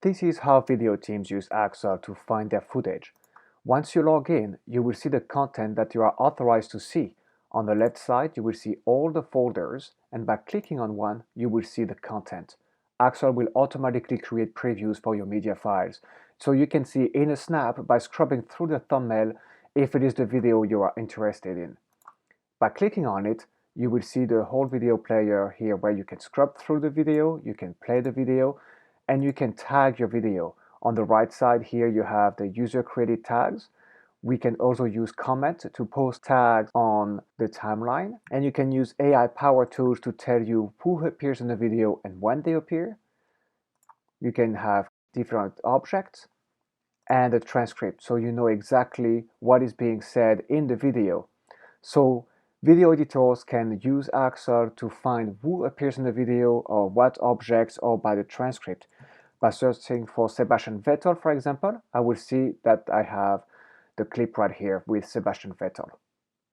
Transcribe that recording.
This is how video teams use Axel to find their footage. Once you log in, you will see the content that you are authorized to see. On the left side, you will see all the folders, and by clicking on one, you will see the content. Axel will automatically create previews for your media files, so you can see in a snap by scrubbing through the thumbnail if it is the video you are interested in. By clicking on it, you will see the whole video player here where you can scrub through the video, you can play the video, and you can tag your video. On the right side here you have the user-created tags. We can also use comments to post tags on the timeline, and you can use AI power tools to tell you who appears in the video and when they appear. You can have different objects and a transcript, so you know exactly what is being said in the video. So video editors can use Axel to find who appears in the video or what objects or by the transcript. By searching for Sebastian Vettel, for example, I will see that I have the clip right here with Sebastian Vettel.